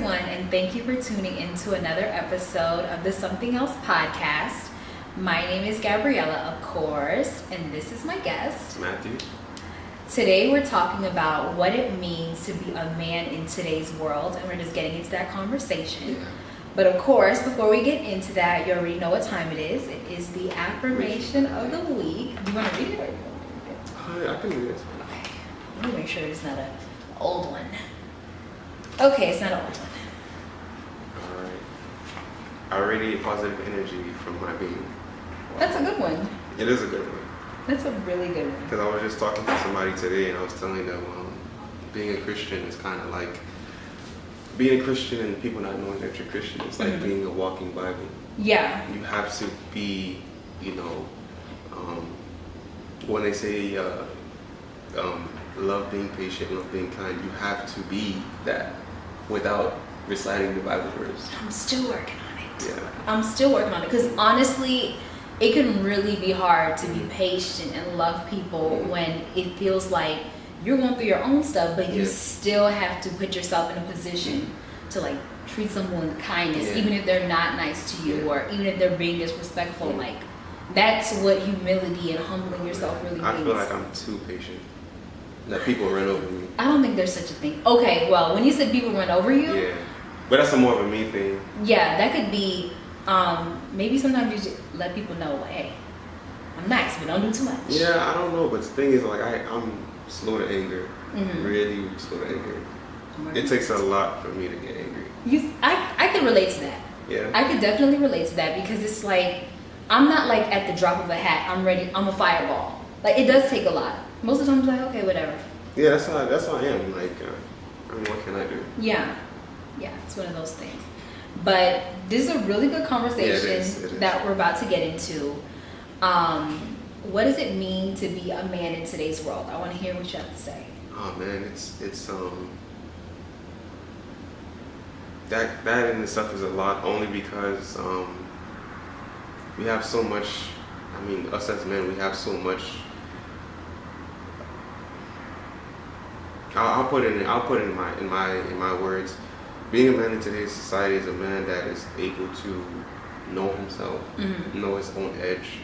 everyone, and thank you for tuning into another episode of the Something Else podcast. My name is Gabriella, of course, and this is my guest, Matthew. Today we're talking about what it means to be a man in today's world, and we're just getting into that conversation. Yeah. But of course, before we get into that, you already know what time it is. It is the affirmation of the week. Do you want to read it or you want to read it? I can do this. Okay. Let me make sure it's not an old one. Okay, it's not an old one. Alright. I radiate positive energy from my being. That's a good one. It is a good one. That's a really good one. Because I was just talking to somebody today and I was telling them being a Christian is kind of like being a Christian and people not knowing that you're Christian. It's like being a walking Bible. Yeah. You have to be, when they say love being patient, love being kind, you have to be that without reciting the Bible verse. I'm still working on it. Yeah. I'm still working on it because honestly, it can really be hard to be patient and love people when it feels like you're going through your own stuff, but you still have to put yourself in a position to like treat someone with kindness, even if they're not nice to you or even if they're being disrespectful. Like that's what humility and humbling yourself really means. I feel like I'm too patient. That people run over me. I don't think there's such a thing. Okay, well, when you said people run over you, yeah, but that's a more of a me thing. Yeah, that could be. Maybe sometimes you just let people know, like, hey, I'm nice, but don't do too much. Yeah, I don't know, but the thing is, like, I'm slow to anger. Really slow to anger. It takes a lot for me to get angry. I can relate to that. Yeah. I could definitely relate to that because it's like I'm not like at the drop of a hat. I'm ready. I'm a fireball. Like it does take a lot. Most of the time, I'm like, okay, whatever. Yeah, that's how I am. Like, what can I do? Yeah, it's one of those things. But this is a really good conversation it is. that we're about to get into. What does it mean to be a man in today's world? I want to hear what you have to say. Oh man, it's that in itself is a lot. Only because we have so much. I mean, us as men, we have so much. I'll put it in my words. Being a man in today's society is a man that is able to know himself, know his own edge.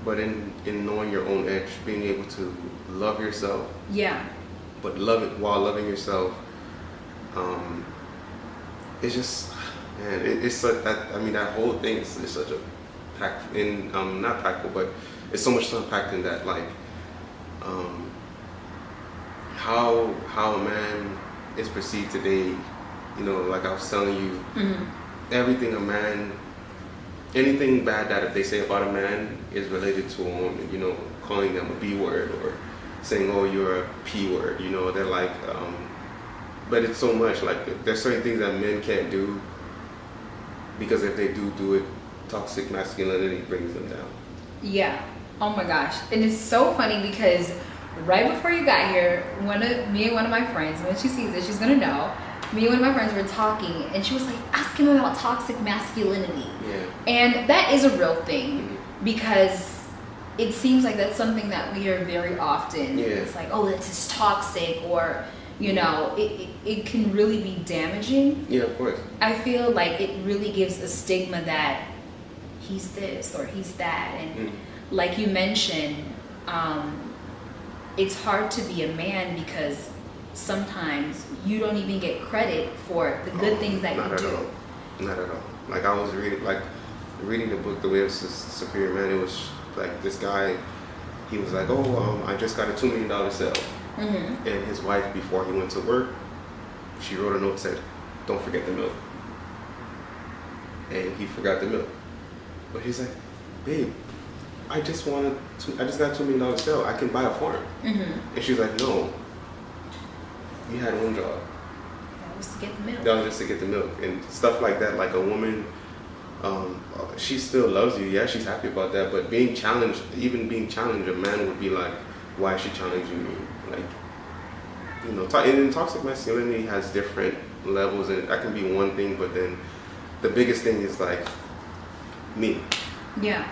But in knowing your own edge, being able to love yourself. Yeah. But love it while loving yourself. It's just, man, it's like that. I mean, that whole thing is such a pack in not packful, but it's so much unpacked in that. Like, how a man is perceived today, like I was telling you, everything a man, anything bad that they say about a man is related to a woman, calling them a B word or saying, oh, you're a P word, they're like, but it's so much, like there's certain things that men can't do because if they do it, toxic masculinity brings them down. Yeah. Oh my gosh. And it's so funny because right before you got here, me and one of my friends, when she sees this, she's gonna know. Me and one of my friends were talking, and she was like asking about toxic masculinity. Yeah. And that is a real thing because it seems like that's something that we hear very often. Yeah. It's like, oh, that's just toxic, or it can really be damaging. Yeah, of course. I feel like it really gives a stigma that he's this or he's that, and like you mentioned. It's hard to be a man because sometimes you don't even get credit for the good things that you do. Not at all. Like I was reading the book, The Way of Superior Man. It was like this guy, he was like, I just got a $2 million sale. And his wife, before he went to work, she wrote a note that said, don't forget the milk. And he forgot the milk. But he's like, babe, I just got $2 million sale. I can buy a farm. And she's like, no. You had one job. That was to get the milk. That was just to get the milk and stuff like that. Like a woman, she still loves you. Yeah, she's happy about that. But being challenged, a man would be like, why is she challenging me? Like, and toxic masculinity has different levels, and that can be one thing. But then the biggest thing is like me. Yeah.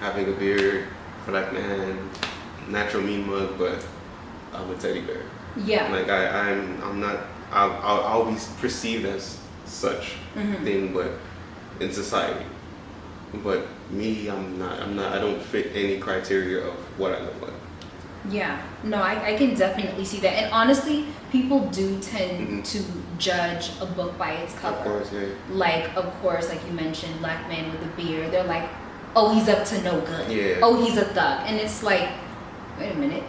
Having a beard, black man, natural mean mug, but I'm a teddy bear. Yeah. Like I'm not I'll be perceived as such thing, but in society. But me, I'm not. I don't fit any criteria of what I look like. Yeah, no, I can definitely see that. And honestly, people do tend to judge a book by its cover. Of course, yeah. Like, of course, like you mentioned, black man with a beard. They're like, oh, he's up to no good. Yeah. Oh, he's a thug. And it's like, wait a minute.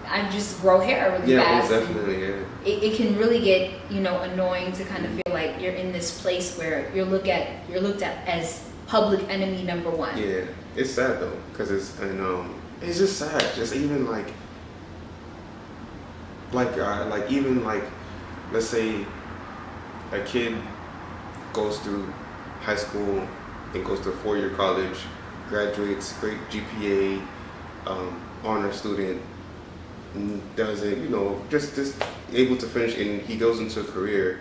I just grow hair really fast. Yeah, definitely, yeah. It can really get, annoying to kind of feel like you're in this place where you're looked at as public enemy number one. Yeah, it's sad though, because it's just sad. Just even like even like, let's say a kid goes through high school and goes to a 4-year college, graduates, great GPA, honor student, doesn't, just able to finish, and he goes into a career,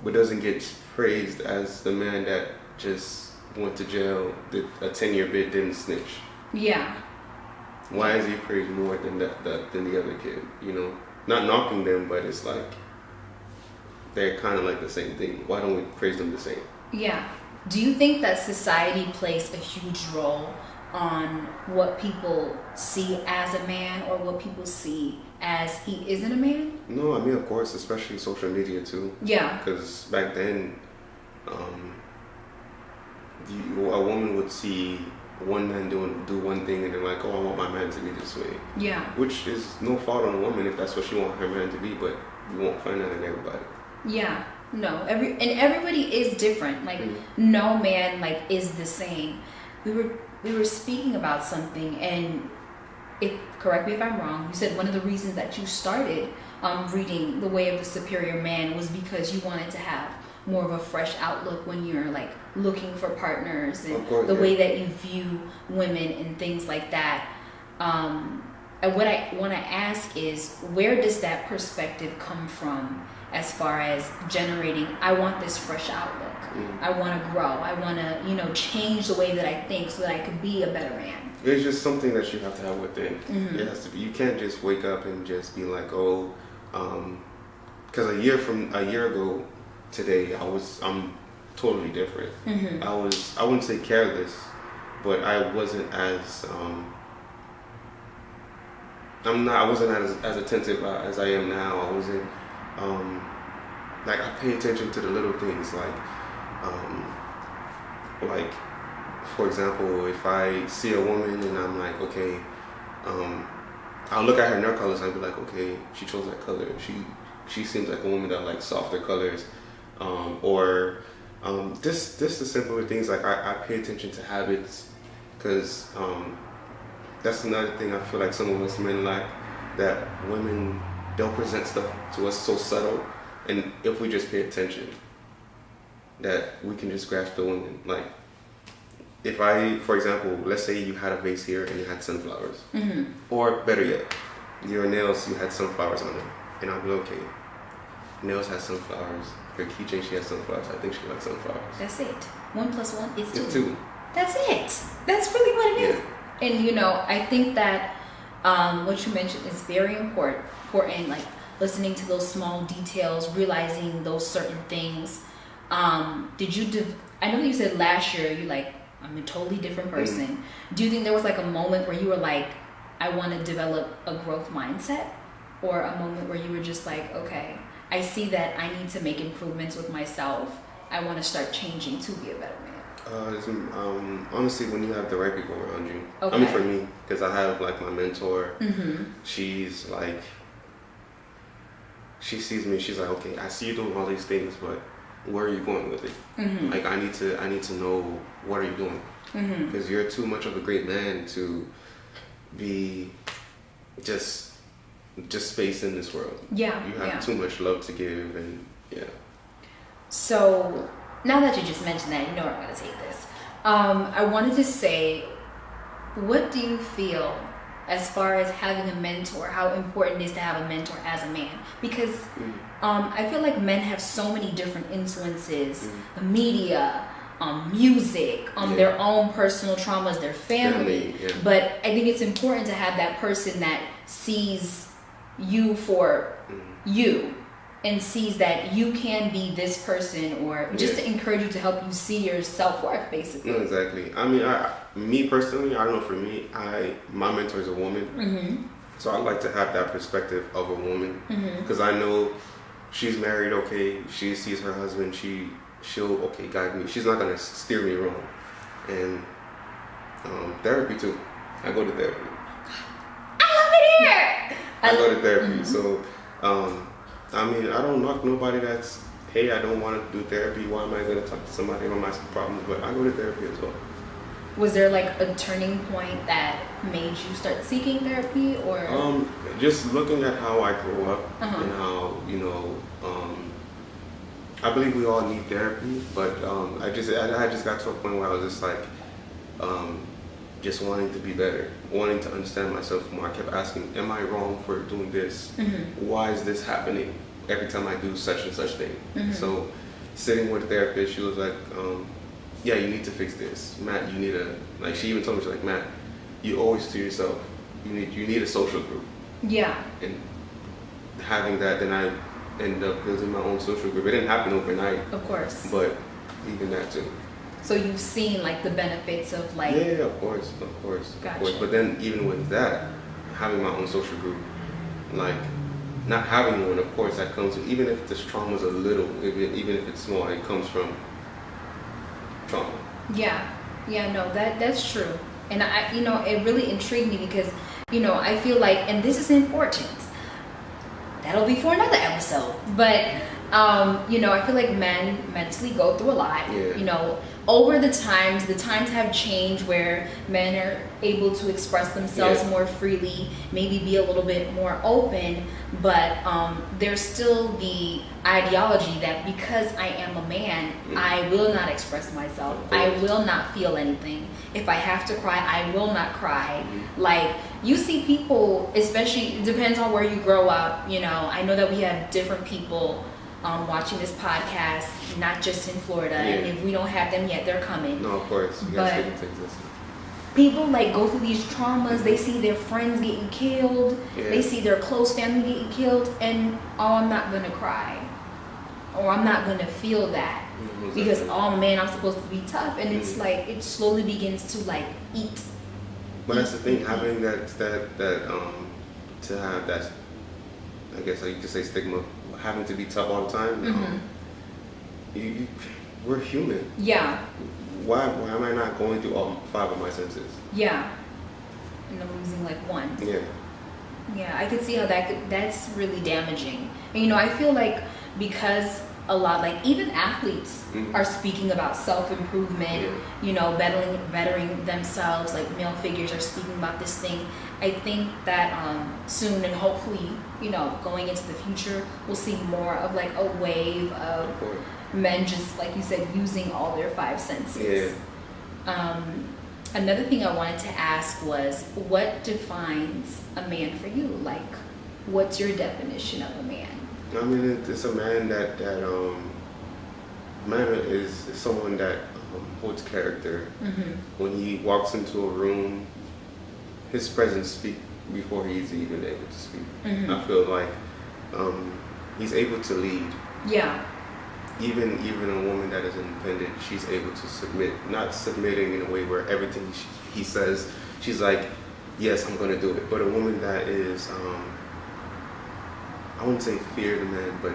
but doesn't get praised as the man that just went to jail, did a 10-year bid, didn't snitch. Yeah. Why is he praised more than the other kid? Not knocking them, but it's like they're kind of like the same thing. Why don't we praise them the same? Yeah. Do you think that society plays a huge role on what people see as a man, or what people see as he isn't a man? No, I mean, of course, especially social media too. Yeah. Because back then, a woman would see one man do one thing, and they're like, oh, I want my man to be this way. Yeah. Which is no fault on a woman if that's what she wants her man to be, but you won't find that in everybody. Yeah. No. Everybody is different. Like no man is the same. We were speaking about something, and correct me if I'm wrong, you said one of the reasons that you started reading The Way of the Superior Man was because you wanted to have more of a fresh outlook when you're looking for partners, and the way that you view women and things like that. And what I want to ask is, where does that perspective come from as far as generating, I want this fresh outlook. I want to grow. I want to, change the way that I think so that I could be a better man. It's just something that you have to have within. It has to be. You can't just wake up and just be like, oh, because a year ago today, I'm totally different. I wouldn't say careless, but I wasn't as I wasn't as attentive as I am now. I wasn't I pay attention to the little things, like for example, if I see a woman and I'm like, okay, I'll look at her nail colors and I'll be like, okay, she chose that color. She seems like a woman that likes softer colors, or just the simpler things. Like I pay attention to habits, because that's another thing I feel like some of us men lack, that women don't present stuff to us so subtle, and if we just pay attention, that we can just grasp the women. Like if for example, let's say you had a vase here and you had sunflowers, or better yet, your nails, you had sunflowers on them, and I'll be okay, nails has sunflowers, her keychain, she has sunflowers, I think she likes sunflowers. That's it. 1 + 1 is 2. It's 2. That's it. That's really what it is. And I think that what you mentioned is very important, like listening to those small details, realizing those certain things. I know that you said last year I'm a totally different person. Do you think there was a moment where you were like, I want to develop a growth mindset, or a moment where you were just like, okay, I see that I need to make improvements with myself, I want to start changing to be a better man? Honestly, when you have the right people around you. Okay. I mean, for me, because I have my mentor. She's like, she sees me. She's like, okay, I see you doing all these things, but where are you going with it? Like, I need to know, what are you doing? Because you're too much of a great man to be just space in this world. Yeah. You have too much love to give, and So now that you just mentioned that, where I'm going to take this. I wanted to say, what do you feel as far as having a mentor, how important it is to have a mentor as a man? Because I feel like men have so many different influences, the media, music, their own personal traumas, their family. But I think it's important to have that person that sees you for you, and sees that you can be this person, or just to encourage you, to help you see your self-worth, basically. No, exactly. I mean, me personally, I don't know, for me, my mentor is a woman. Mm-hmm. So I like to have that perspective of a woman, because Mm-hmm. I know she's married, okay, she sees her husband, she'll okay guide me. She's not gonna steer me wrong. And therapy too. I go to therapy. I love it here. I go to therapy. Mm-hmm. So I mean, I don't knock nobody that's, hey, I don't want to do therapy. Why am I gonna talk to somebody about my problems? But I go to therapy as well. Was there like a turning point that made you start seeking therapy, or? Just looking at how I grew up Uh-huh. and how, I believe we all need therapy, but I just got to a point where I was just like, just wanting to be better, wanting to understand myself more. I kept asking, am I wrong for doing this? Mm-hmm. Why is this happening every time I do such and such thing? Mm-hmm. So sitting with a therapist, she was like, yeah, you need to fix this. Matt, you need like she even told me, she's like, Matt, you always to yourself, you need a social group. Yeah. And having that, then I ended up building my own social group. It didn't happen overnight, Of course. but even that too. So you've seen like the benefits of like. Yeah, of course. Gotcha. But then even with that, having my own social group, like not having one, of course, that comes, even if this trauma is a little, even if it's small, it comes from trauma. Yeah, no, that's true. And I, it really intrigued me because, I feel like, and this is important, that'll be for another episode, but, I feel like men mentally go through a lot. Yeah. Over the times have changed where men are able to express themselves more freely, maybe be a little bit more open, but there's still the ideology that because I am a man, I will not express myself. I will not feel anything. If I have to cry, I will not cry. Like, you see people, especially, it depends on where you grow up, I know that we have different people watching this podcast, not just in Florida, and if we don't have them yet, they're coming. No, of course. You But guys take it exist. people like go through these traumas. They see their friends getting killed. They see their close family getting killed, and I'm not gonna cry, or I'm not gonna feel that because man, I'm supposed to be tough, and it's like it slowly begins to like eat. But that's the thing, having that to have that, I guess you could say, stigma, having to be tough all the time. We're human. Yeah. Why am I not going through all 5 of my senses? Yeah. And I'm losing like one. Yeah. Yeah, I could see how that's really damaging. And I feel like because a lot, like even athletes are speaking about self-improvement, bettering themselves, like male figures are speaking about this thing. I think that soon, and hopefully, going into the future, we'll see more of like a wave of men just, like you said, using all their 5 senses. Yeah. Another thing I wanted to ask was, what defines a man for you? Like, what's your definition of a man? I mean, it's a man that man is someone that holds character. When he walks into a room, his presence speaks before he's even able to speak. I feel like he's able to lead. Yeah. Even a woman that is independent, she's able to submit. Not submitting in a way where everything he says, she's like, yes, I'm going to do it. But a woman that is, I wouldn't say fear the man, but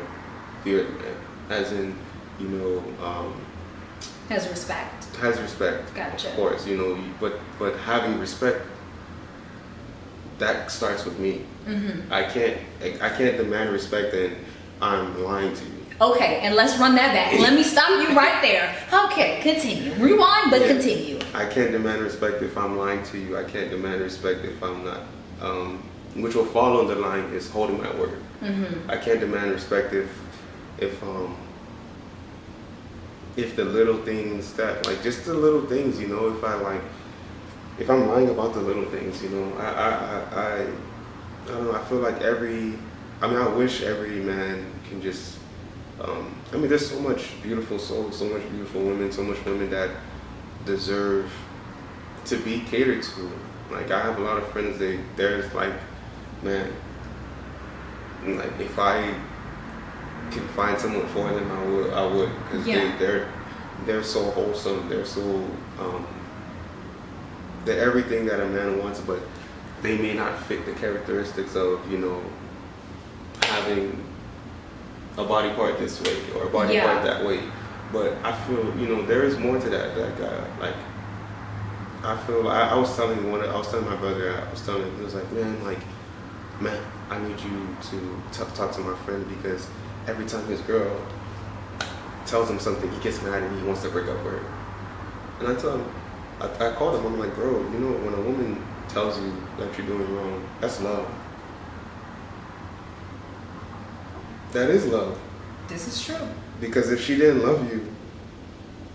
fear the man. As in, Has respect. Has respect. Gotcha. Of course, but having respect, that starts with me. I can't demand respect and I'm lying to you. Okay, and let's run that back. Let me stop you right there. Okay, continue. Rewind, but continue. I can't demand respect if I'm lying to you. I can't demand respect if I'm not. Which will fall on the line is holding my word. I can't demand respect if the little things that, like, just the little things, if I'm lying about the little things, I don't know. I feel like I wish every man can just. There's so much beautiful souls, so much beautiful women, so much women that deserve to be catered to. Like, I have a lot of friends, there's like, man, like if I can find someone for them, I would, because they're so wholesome. They're so they're everything that a man wants, but they may not fit the characteristics of, you know, having a body part this way or a body part that way. But I feel, you know, there is more to that. Like I feel, I was telling my brother, he was like, man, I need you to talk to my friend, because every time his girl tells him something, he gets mad and he wants to break up with her. And I told him, I called him, I'm like, bro, you know, when a woman tells you that you're doing wrong, that's love. That is love. This is true. Because if she didn't love you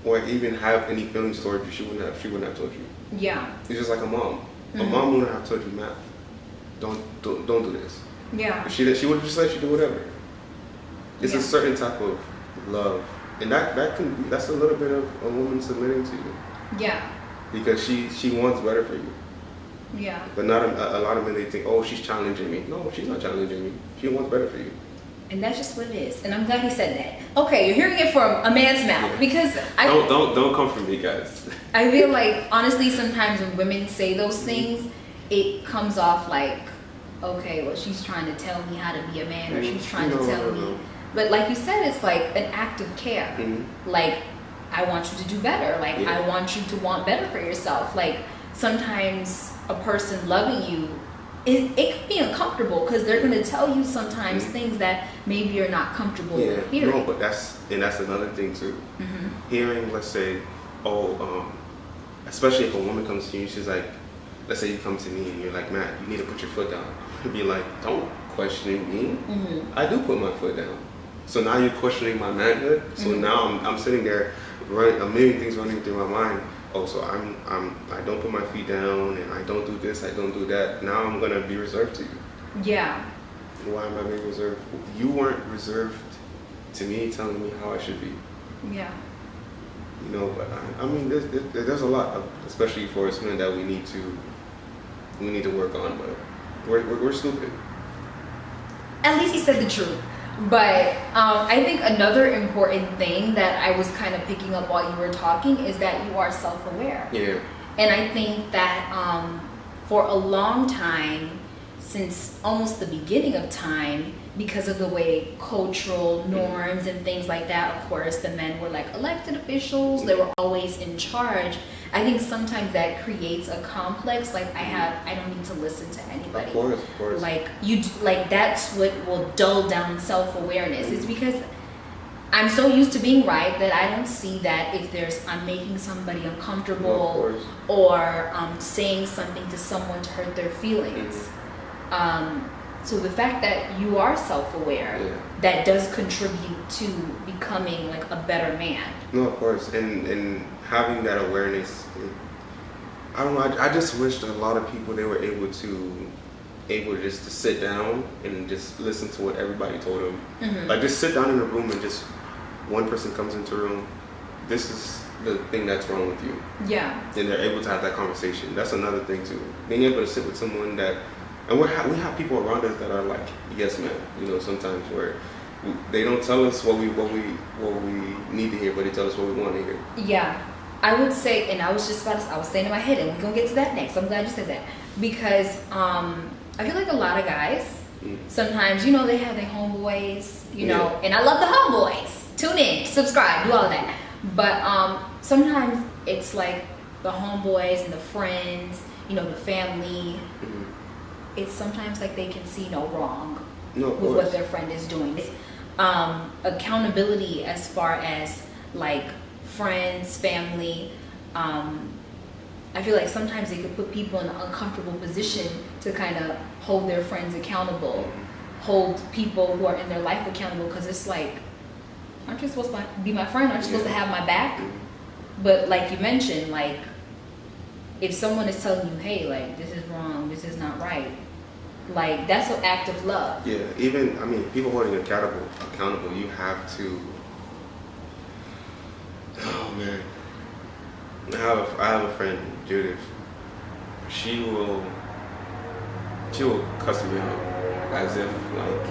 or even have any feelings towards you, she wouldn't have told you. Yeah. It's just like a mom. A mom wouldn't have told you, Matt, don't do this. Yeah. She would have just let you do whatever. It's a certain type of love, and that's a little bit of a woman submitting to you. Yeah. Because she wants better for you. Yeah. But not a lot of men, they think, oh, she's challenging me. No, she's not challenging me. She wants better for you. And that's just what it is. And I'm glad he said that. Okay, you're hearing it from a man's mouth, because don't come from me, guys. I feel like, honestly, sometimes when women say those things, it comes off like, okay, well, she's trying to tell me how to be a man, or she's trying to tell me. But like you said, it's like an act of care. Like, I want you to do better. Like, I want you to want better for yourself. Like, sometimes a person loving you, it can be uncomfortable, because they're going to tell you sometimes things that maybe you're not comfortable hearing. No, but that's another thing too. Hearing, let's say, especially if a woman comes to you, she's like, let's say you come to me and you're like, Matt, you need to put your foot down. I'd be like, don't question me. I do put my foot down. So now you're questioning my manhood. So now I'm sitting there, a million things running through my mind. Oh, so I don't put my feet down, and I don't do this, I don't do that. Now I'm gonna be reserved to you. Yeah. Why am I being reserved? You weren't reserved to me, telling me how I should be. Yeah. You know, but I mean, there's a lot, especially for us men, that we need to work on. But we're stupid. At least he said the truth. But I think another important thing that I was kind of picking up while you were talking is that you are self-aware. Yeah. And I think that for a long time, since almost the beginning of time, because of the way cultural norms and things like that, of course, the men were like elected officials, they were always in charge. I think sometimes that creates a complex, like I don't need to listen to anybody. Of course. Like that's what will dull down self-awareness. It's because I'm so used to being right that I don't see that if I'm making somebody uncomfortable or saying something to someone to hurt their feelings. So the fact that you are self-aware, that does contribute to becoming like a better man. No, of course, and having that awareness, I don't know. I just wish that a lot of people, they were able just to sit down and just listen to what everybody told them. Like, just sit down in a room and just one person comes into a room. This is the thing that's wrong with you. Yeah. And they're able to have that conversation. That's another thing too. Being able to sit with someone that. And we have people around us that are like yes men, you know, sometimes where they don't tell us what we need to hear, but they tell us what we want to hear. Yeah, I would say, and I was saying in my head, and we're gonna get to that next. I'm glad you said that, because I feel like a lot of guys sometimes, you know, they have their homeboys, you know, and I love the homeboys. Tune in, subscribe, do all of that. But sometimes it's like the homeboys and the friends, you know, the family. It's sometimes like they can see no wrong with what their friend is doing. It's, accountability as far as like friends, family. I feel like sometimes they could put people in an uncomfortable position to kind of hold their friends accountable, hold people who are in their life accountable, because it's like, aren't you supposed to be my friend? Aren't you supposed to have my back? But like you mentioned, like, if someone is telling you, hey, like, this is wrong, this is not right, like, that's an act of love. Yeah, even, I mean, people holding accountable, you have to, oh man. I have a friend, Judith. She will cuss me out as if, like,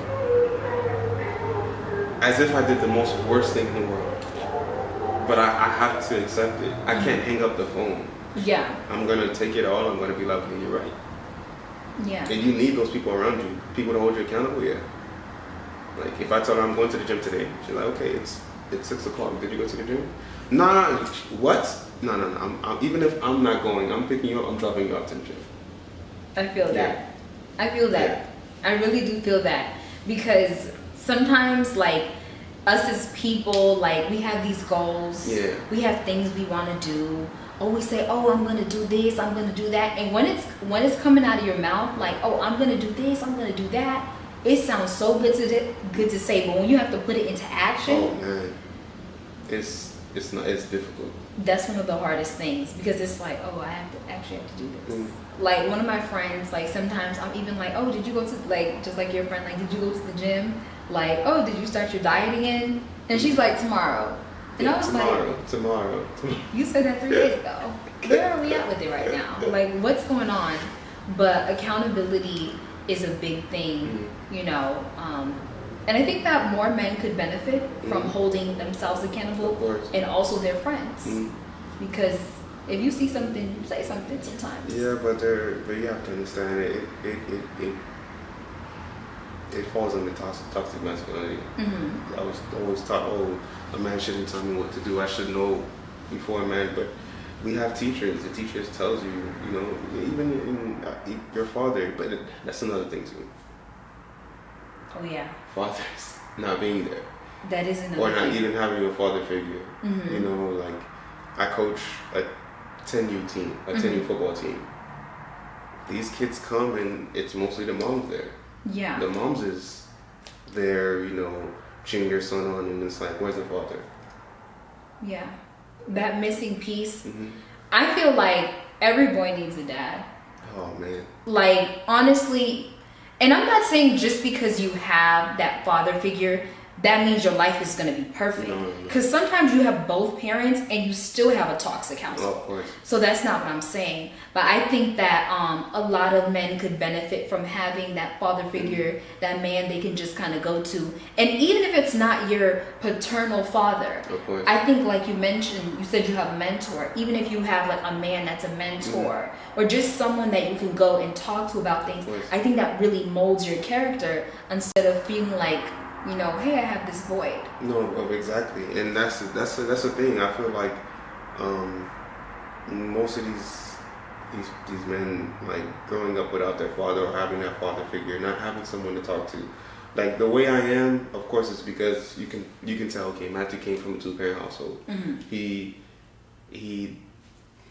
as if I did the most worst thing in the world. But I have to accept it. I can't hang up the phone. Yeah. I'm gonna take it all. I'm gonna be like, okay, you're right. Yeah. And you need those people around you, people to hold you accountable. Yeah. Like if I tell her I'm going to the gym today, she's like, okay, it's 6 o'clock. Did you go to the gym? Nah. What? No. I'm even if I'm not going, I'm picking you up. I'm dropping you off to the gym. I feel that. Yeah. I feel that. Yeah. I really do feel that, because sometimes, like, us as people, like, we have these goals. Yeah. We have things we want to do. Or we say, oh, I'm gonna do this, I'm gonna do that, and when it's coming out of your mouth, like, oh, I'm gonna do this, I'm gonna do that, it sounds so good to say, but when you have to put it into action, oh man, it's difficult. That's one of the hardest things, because it's like, oh, I actually have to do this. Like, one of my friends, like, sometimes I'm even like, oh, did you go to, like, just like your friend, like, did you go to the gym? Like, oh, did you start your diet again? And she's like, tomorrow. And I was tomorrow. You said that 3 days ago. Where are we at with it right now? Like, what's going on? But accountability is a big thing, you know. And I think that more men could benefit from holding themselves accountable, and also their friends. Because if you see something, you say something sometimes. Yeah, but you have to understand it falls under toxic masculinity. I was always taught, oh, a man shouldn't tell me what to do. I should know before a man. But we have teachers. The teachers tells you, you know, even in your father. But that's another thing too. Oh yeah. Fathers not being there. That is another. Or not even having a father figure. You know, like I coach a 10U team, a 10U football team. These kids come and it's mostly the moms there. Yeah. The moms is there, you know, cheering their son on, and it's like, where's the father? Yeah. That missing piece. I feel like every boy needs a dad. Oh man. Like, honestly, and I'm not saying just because you have that father figure, that means your life is going to be perfect. Because sometimes you have both parents and you still have a toxic household. Of course. So that's not what I'm saying. But I think that a lot of men could benefit from having that father figure, that man they can just kind of go to. And even if it's not your paternal father, of course. I think, like you mentioned, you said you have a mentor. Even if you have like a man that's a mentor, or just someone that you can go and talk to about things, I think that really molds your character instead of feeling like, you know, hey, I have this void. No, exactly, and that's the thing. I feel like most of these men, like growing up without their father or having that father figure, not having someone to talk to. Like the way I am, of course, it's because you can tell. Okay, Matthew came from a 2-parent household. He.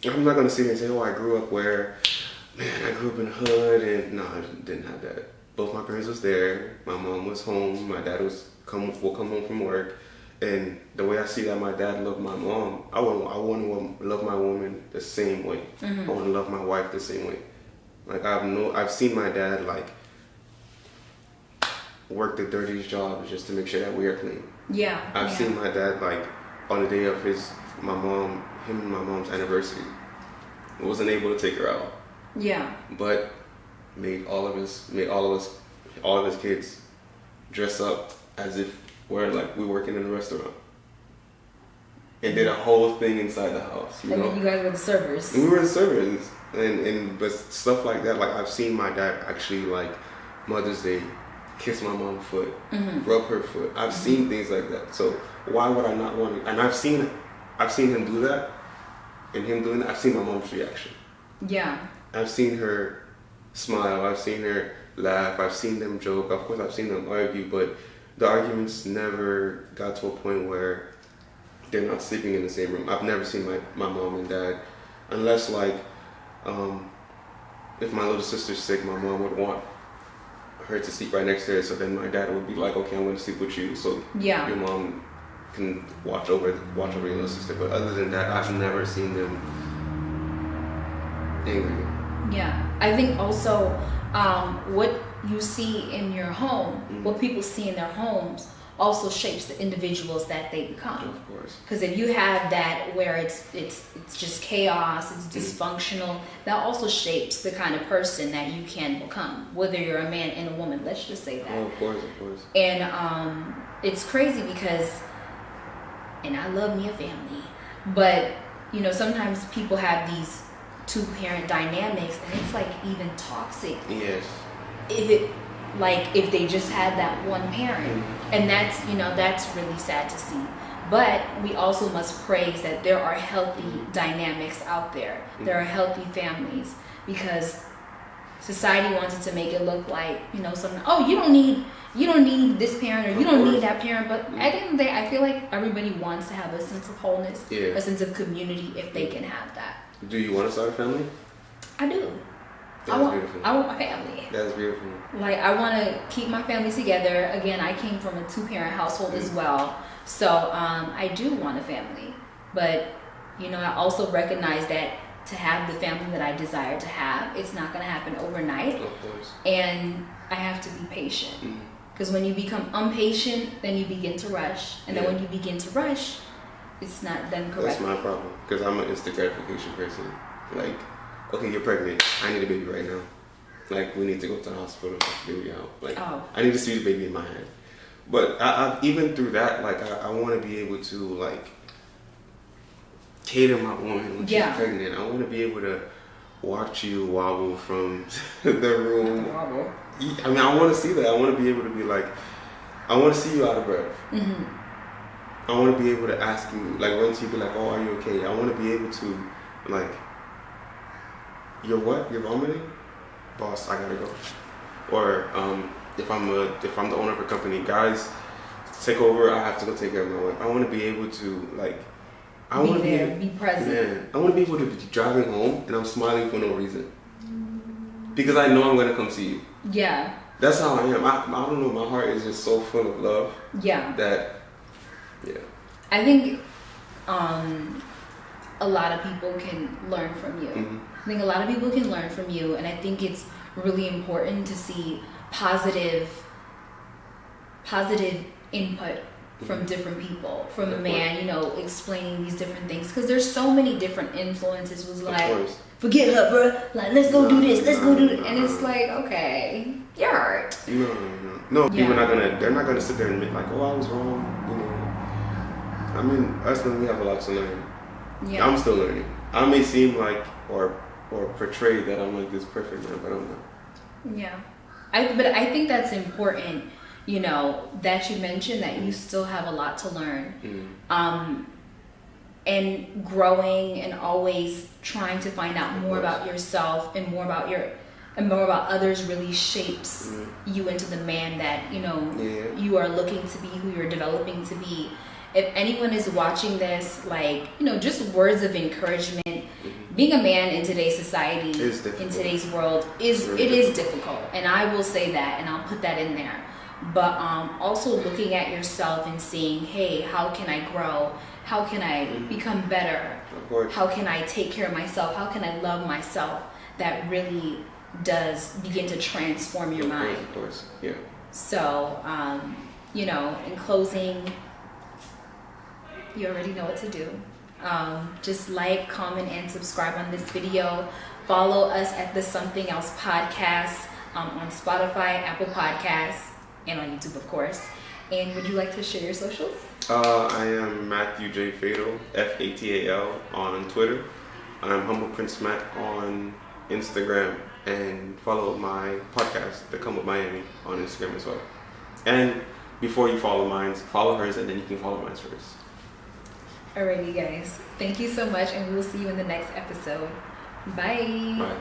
I'm not gonna sit here and say, oh, I grew up where, man, I grew up in the hood, and no, I didn't have that. Both my parents was there. My mom was home. My dad will come home from work, and the way I see that my dad loved my mom, I want to love my woman the same way. I want to love my wife the same way. Like I've seen my dad like work the dirtiest jobs just to make sure that we are clean. Yeah. I've seen my dad like on the day of him and my mom's anniversary, wasn't able to take her out. Yeah. But made all of his kids dress up as if we're working in a restaurant, and did a whole thing inside the house. You know? Then you guys were the servers. We were the servers, but stuff like that. Like I've seen my dad actually like Mother's Day kiss my mom's foot, rub her foot. I've seen things like that. So why would I not want to? And I've seen him do that, and him doing that. I've seen my mom's reaction. Yeah. I've seen her smile, I've seen her laugh, I've seen them joke, of course I've seen them argue, but the arguments never got to a point where they're not sleeping in the same room. I've never seen my mom and dad, unless like, if my little sister's sick, my mom would want her to sleep right next to her, so then my dad would be like, okay, I'm gonna sleep with you, so your mom can watch over your little sister. But other than that, I've never seen them angry. Yeah, I think also what you see in your home, what people see in their homes, also shapes the individuals that they become. Of course. Because if you have that where it's just chaos, it's dysfunctional, that also shapes the kind of person that you can become, whether you're a man and a woman. Let's just say that. Oh, of course. And it's crazy because, and I love me a family, but you know, sometimes people have these two-parent dynamics, and it's like even toxic. Yes. If they just had that one parent, and that's, you know, that's really sad to see. But we also must praise that there are healthy dynamics out there. There are healthy families, because society wanted to make it look like, you know, you don't need this parent, or you don't need that parent. But at the end of the day, I feel like everybody wants to have a sense of wholeness, a sense of community, if they can have that. Do you want to start a family? I do. That's beautiful. I want my family. That's beautiful. Like, I want to keep my family together. Again, I came from a two-parent household as well. So I do want a family. But, you know, I also recognize that to have the family that I desire to have, it's not going to happen overnight. Of course. And I have to be patient. Because when you become impatient, then you begin to rush. And then when you begin to rush, it's not done correctly. That's my problem. Because I'm an instant gratification person. Like, okay, you're pregnant. I need a baby right now. Like, we need to go to the hospital, baby out. Like, I need to see the baby in my hand. But I even through that, like, I want to be able to, like, cater my woman when she's pregnant. I want to be able to watch you wobble from the room. Wobble. I mean, I want to see that. I want to be able to be like, I want to see you out of breath. I want to be able to ask you, like, once you be like, oh, are you okay? I want to be able to, like, you're what? You're vomiting? Boss, I gotta go. Or if I'm the owner of a company, guys, take over. I have to go take care of my wife. I want to be able to, like, I want to be present. Man, I want to be able to be driving home and I'm smiling for no reason, because I know I'm gonna come see you. Yeah. That's how I am. I don't know. My heart is just so full of love. Yeah. I think a lot of people can learn from you. I think a lot of people can learn from you, and I think it's really important to see positive input from different people, from a man, you know, explaining these different things, because there's so many different influences. Was like, forget her, bro. Like, let's go do this. Let's go do it. And it's like, okay, you're hurt. No. People they're not gonna sit there and admit like, oh, I was wrong. You know. I mean, us men, we have a lot to learn. Yeah. I'm still learning. I may seem like or portray that I'm like this perfect man, but I'm not. Yeah. But I think that's important, you know, that you mentioned that you still have a lot to learn. And growing and always trying to find out more about yourself and more about others really shapes you into the man that, you know, you are looking to be, who you're developing to be. If anyone is watching this, like, you know, just words of encouragement. Being a man in today's society, in today's world, is difficult, and I will say that, and I'll put that in there. But also looking at yourself and seeing, hey, how can I grow? How can I become better? How can I take care of myself? How can I love myself? That really does begin to transform your mind. Of course, yeah. So, you know, in closing, you already know what to do. Just like, comment, and subscribe on this video. Follow us at the Something Else Podcast on Spotify, Apple Podcasts, and on YouTube, of course. And would you like to share your socials? I am Matthew J. Fatal, Fatal, on Twitter. I'm Humble Prince Matt on Instagram. And follow my podcast, The Come With Miami, on Instagram as well. And before you follow mine, follow hers, and then you can follow mine first. Alrighty, guys. Thank you so much, and we will see you in the next episode. Bye. Bye.